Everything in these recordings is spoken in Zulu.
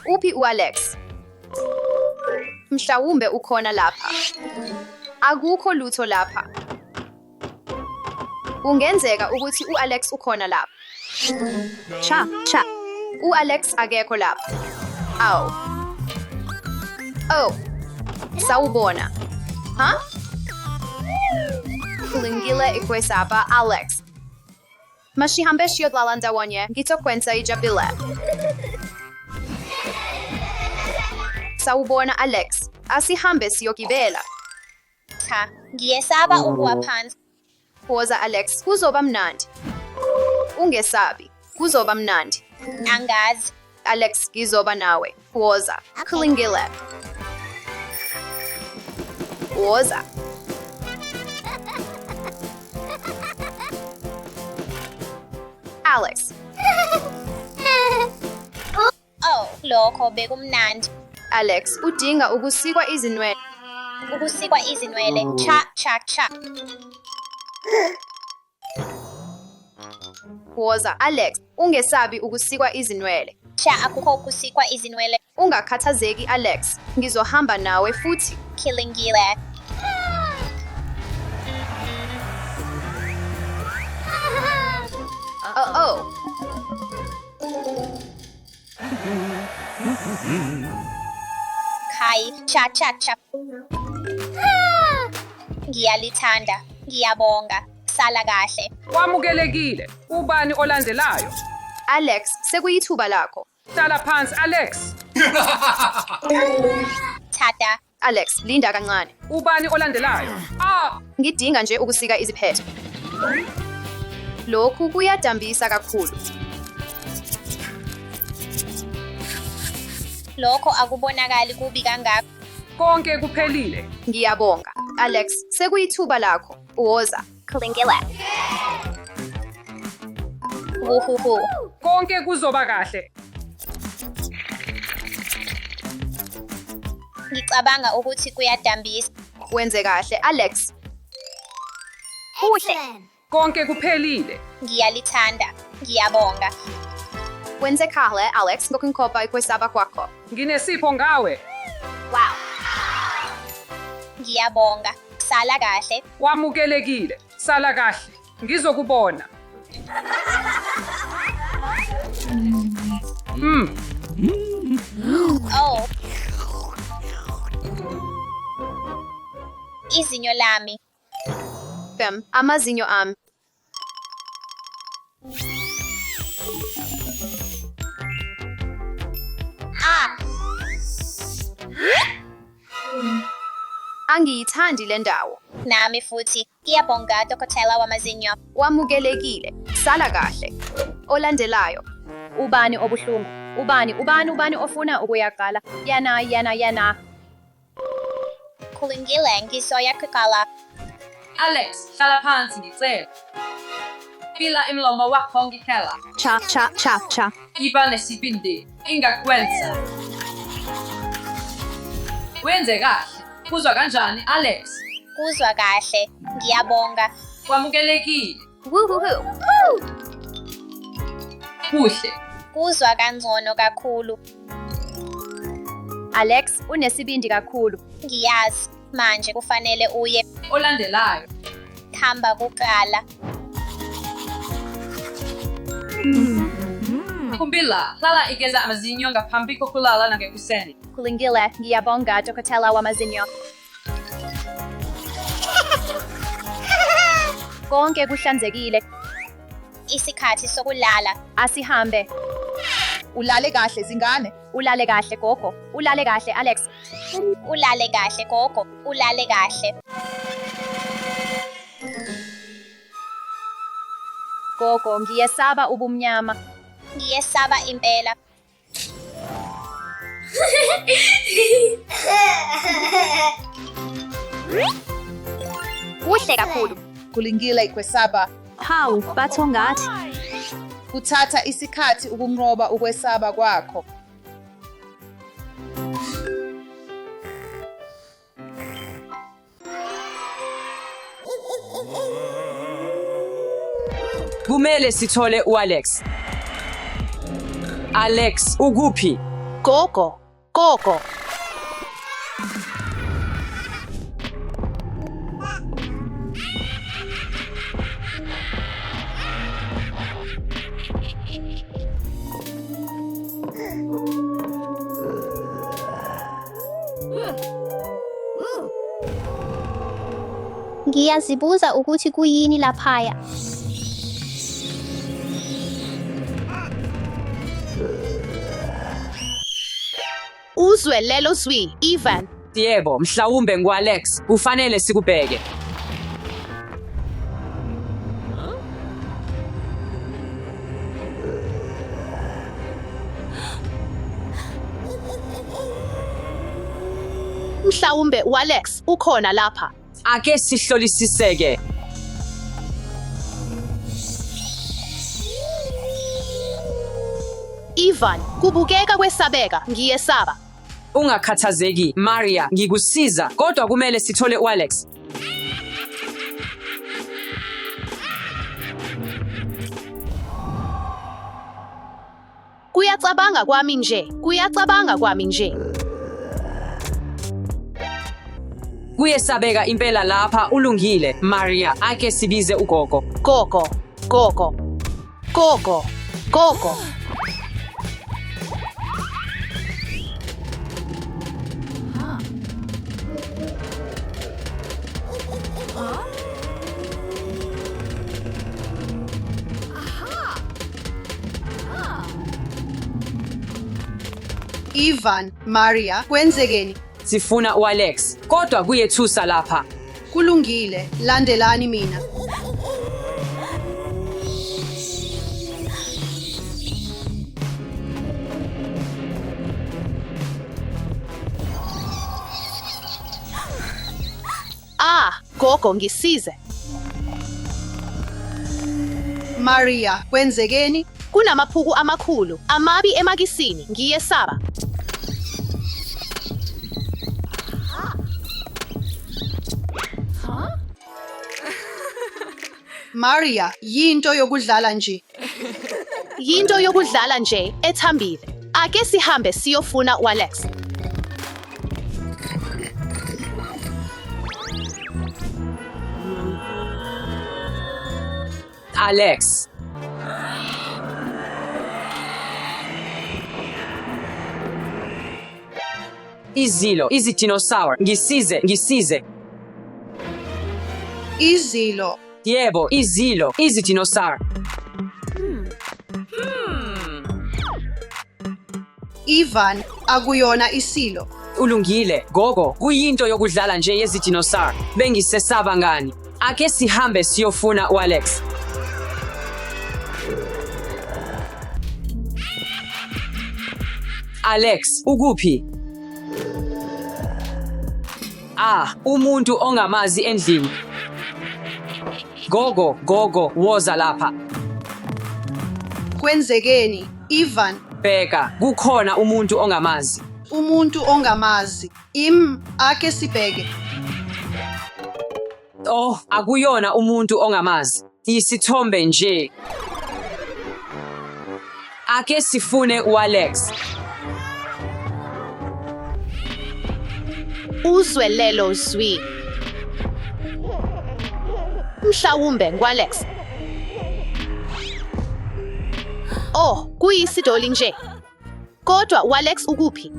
Uphi u-Alex? Mhlawumbe ukhona lapha. Akukho lutho lapha. Kungenzeka ukuthi u-Alex ukhona lapha. Cha. U-Alex akekho lapha. Aw. Oh. Sawubona. Ha? Kulungile ikwesaba, Alex. Masihambe siyodlala ndawonye, ngitokwenza ijabule. Sawubona, Alex. Asihambe siyogibela. Cha, ngiyesaba ukuwa phansi. Phoza, Alex, kuzoba mnandi. Ungesabi, kuzoba mnandi. Angazi. Alex, ngizoba nawe. Phoza, kulungile. Phoza. Alex. Oh, lokho bekumnandi. Alex, udinga ukusikwa izinwele. Ukusikwa izinwele. Cha. Phoza, Alex, ungesabi ukusikwa izinwele. Cha, akukho ukusikwa izinwele. Ungakhathazeki, Alex. Ngizohamba nawe futhi. Kulungile. Oh. Kai, cha. Ngiyalithanda. Ngiyabonga. Sala kahle. Wamukelekile. Ubani olandelayo? Alex, sekuyithuba lakho. Hlala phansi, Alex. Tata. Alex, linda kancane. Ubani olandelayo? Ngidinga nje ukusika iziphetho. Lokhu kuyadambisa kakhulu. Lokho akubonakali kubi kangako. Konke kuphelile. Ngiyabonga. Alex, sekuyithuba lakho. Woza. Kulungile. Wuhuhu. Konke kuzoba kahle. Ngicabanga ukuthi kuyadambisa. Wenze kahle, Alex. Kuhle. Konke kuphelile. Ngiyalithanda. Ngiyabonga. Wenze kahle, Alex, ngokunkopa ikwesaba kwakho. Nginesipho ngawe. Wow. Ngiyabonga. Sala kahle. Wamukelekile. Sala kahle. Ngizokubona. Oh. Izinyo lami. Amazinyo ami. Angiyithandi le ndawo. Nami futhi. Ngiyabonga, dokotela wamazinyo. Wamukelekile. Sala kahle. Olandelayo. Ubani obuhlungu? Ubani ofuna ukuyaqala? Yana. Kulungile, ngisoya kuqala. Alex, hlala phansi ngicela. Pila imlomo wakho ngikhala. Cha. Iba nesibindi, ingakwenza. Wenze kahle. Kuzwa kanjani, Alex? Kuzwa kahle. Ngiyabonga. Wamukelekile. Wuhuhu. Kuhle. Kuzwa kangcono kakhulu. Alex, unesibindi kakhulu. Ngiyazi. Manje kufanele uye. Olandelayo. Hamba kuqala. Kumbila, hlala igeza amazinyo ngaphambi kokulala nangekuseni. Kulungile, ngiyabonga, dokotela wamazinyo. Konke kuhlanzekile. Isikhathi sokulala. Asihambe. Ulale kahle zingane. Ulale kahle, gogo. Ulale kahle, Alex. Ulale kahle, gogo. Ulale kahle. Gogo, ngiyesaba ubumnyama. Ngiyesaba impela. Kuhle kakhulu. Kulungile ikwesaba. Hawu, batho ngathi. Kuthatha isikhathi ukunqoba ukwesaba kwakho. Kumele sithole u-Alex. Alex, ukuphi? Gogo. Gogo. Ngiyazibuza ukuthi kuyini laphaya. Uzwe lelo zwi, Ivan. Yebo, mhlawumbe ngu-Alex. Kufanele sikubheke. Mhlawumbe u-Alex ukhona lapha. Ake sihlolisiseke. Ivan, kubukeka kwesabeka, ngiyesaba. Ungakhathazeki, Maria, ngikusiza, kodwa kumele sithole u-Alex. Kuyacabanga kwami nje. Kuyesabeka impela lapha, ulungile, Maria, ake sibize ugogo. Gogo. Gogo. Gogo. Gogo. Ivan, Maria, kwenzekeni? Sifuna u-Alex, kodwa kuyethusa lapha. Kulungile, landelani mina. Gogo ngisize. Maria, kwenzekeni? Kunamaphuku amakhulu, amabi emakisini, ngiyesaba. Maria, yinto yokudlala nje. Yinto yokudlala nje, ethambile. Ake sihambe siyofuna u-Alex. Alex. Izilo, izidinosaur, ngisize. Izilo. Yebo, izilo, izidinosaur. Ivan, akuyona isilo. Ulungile, gogo, kuyinto yokudlala nje yezidinosaur. Bengisesaba ngani. Ake sihambe siyofuna u-Alex. Alex, ukuphi? Umuntu ongamazi endlini. Gogo, woza lapha. Kwenzekeni? Ivan, Bheka, kukhona umuntu ongamazi. umuntu ongamazi. Ake sibheke. Oh, akuyona umuntu ongamazi. Yisithombe nje. Ake sifune u-Alex. Uzwe lelo zwi. Mhlawumbe ngu-Alex. Kuyisidoli nje. Kodwa u-Alex ukuphi?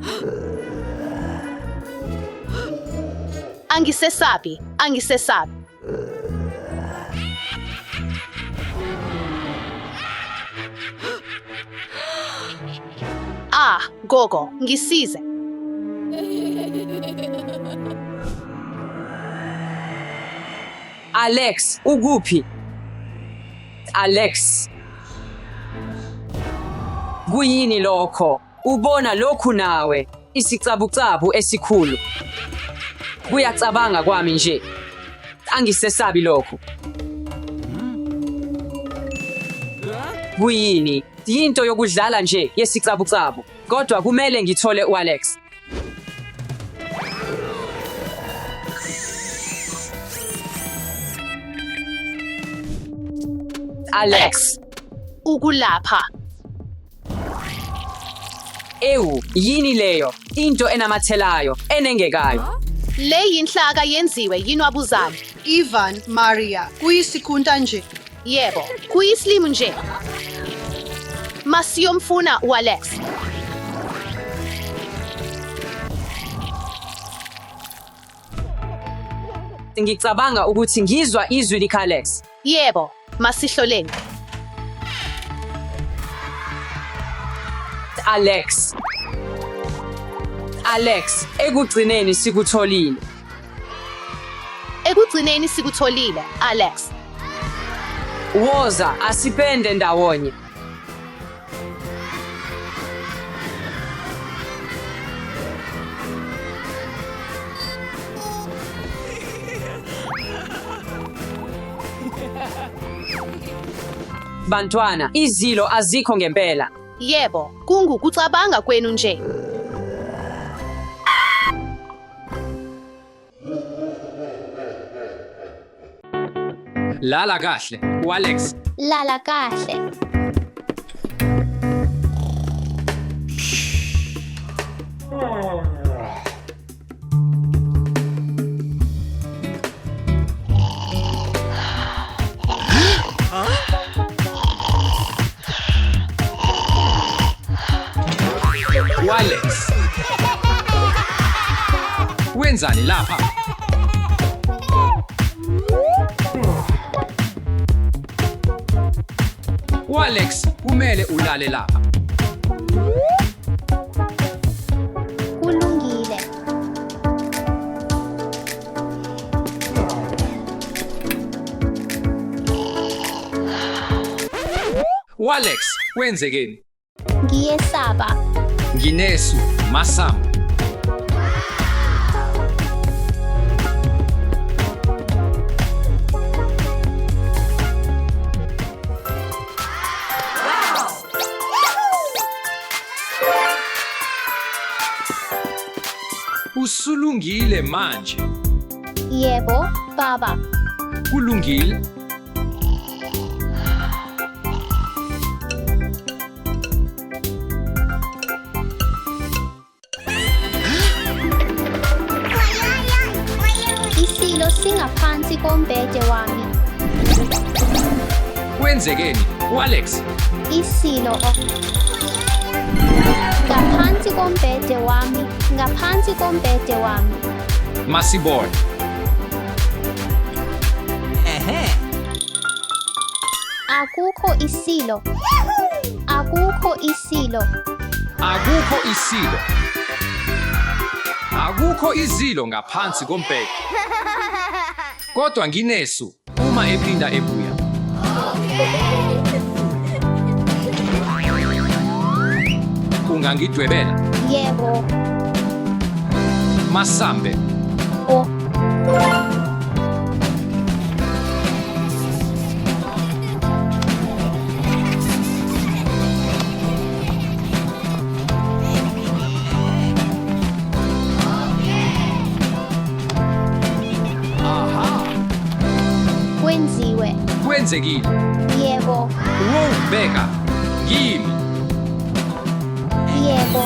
Angisesabi. Gogo, ngisize. Alex, ukuphi? Alex. Kuyini lokho? Ubona lokhu nawe, isicabucabu esikhulu. Kuyacabanga kwami nje. Angisesabi lokhu. Kuyini? Yinto yokudlala nje yesicabucabu. Kodwa kumele ngithole u-Alex. Alex. Ukulapha. Ewu, yini leyo? Into enamathelayo, enengekayo. Le yinhlaka yenziwe yinwabuzane. Ivan, Maria, kuyisikhunta nje. Yebo, kuyislimu nje. Masiyomfuna u-Alex. Ngicabanga ukuthi ngizwa izwi lika-Alex. Yebo, masihloleni. Alex. Alex, ekugcineni sikutholile. Ekugcineni sikutholile, Alex. Woza, asipende ndawonye. Bantwana, izilo azikho ngempela. Yebo, kungukucabanga kwenu nje. Lala kahle, u-Alex. Lala kahle. U-Alex. Wenzani lapha? U-Alex kumele ulale lapha. Kulungile. U-Alex, wenzekeni? Ngiyesaba. Nginesu, Masango. Usulungile manje. Yebo, baba. Kulungile. Isilo singaphansi kombhede wami. Wenzekeni, u-Alex? Isilo ngaphansi kombhede wami. Ngaphansi kombhede wami. Masibone. Akukho isilo. Akukho isilo. Akukho isilo. Akukho izilo ngaphansi kombhede. Kodwa nginesu uma ephinda ebuya. Ungangidwebela? Yebo. Masambe. O. Kwenziwe. Kwenzekile. Yebo. Bheka. Kimi. Yebo.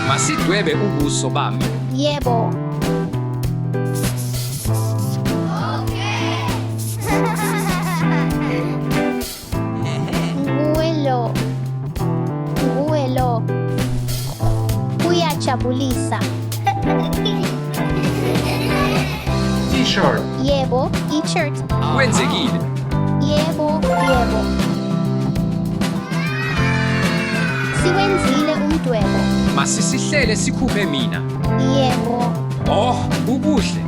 Masidwebe ubuso bami. Yebo. Nguwelo. Nguwelo. Kuyajabulisa. T-shirt. Yebo, t-shirt. Kwenzekile. Yebo, yebo. Siwenzile umdwebo. Masisihlele sikhuphe mina. Yebo. Oh, ubuhle.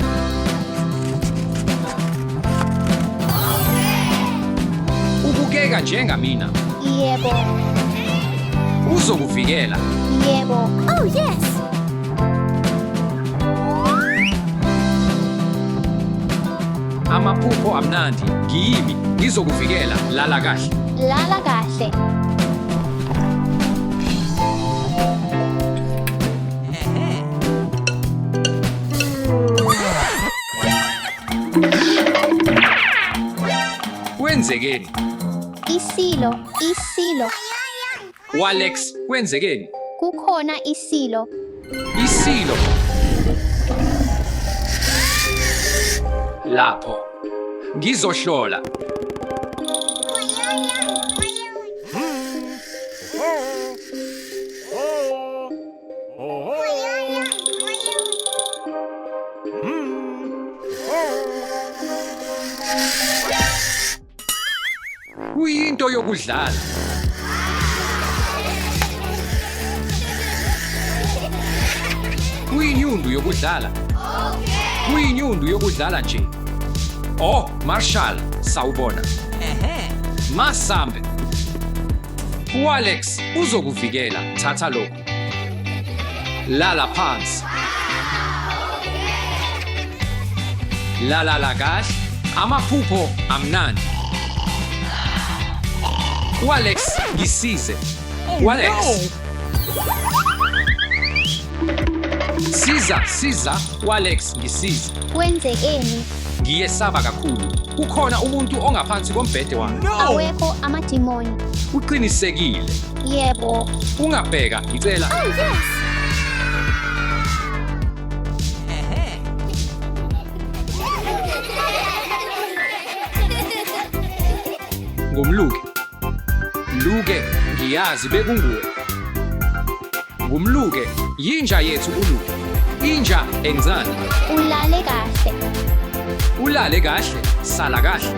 Ubukeka njengamina. Yebo. Uzokuvikela. Yebo. Oh, yes. Amaphupho amnandi. Ngiyimi. Ngizokuvikela. Lala kahle. Lala kahle. kwenzekeni? Isilo. U-Alex, kwenzekeni? Kukhona isilo. Isilo. Lapho. Ngizohlola. Kuyinto yokudlala. Kuyinyundu yokudlala. Kuyinyundu yokudlala nje. Oh, Marshall, sawubona. Masambe. U-Alex uzokuvikela. Thatha lokhu. Lala phansi. Lala kahle. Amaphupho amnandi. U-Alex, ngisize. U-Alex. Siza. U-Alex, ngisize. Kwenzekeni? Ngiyesaba kakhulu. Kukhona umuntu ongaphansi kombhede wami. Awekho amadimoni. Uqinisekile. Yebo. Ungabheka, ngicela. Ngumluke. Luke, ngiyazi bekunguwe. Ngumluke, yinja yethu uLuke. Inja enzani? Ulale kahle. Ulale kahle, sala kahle.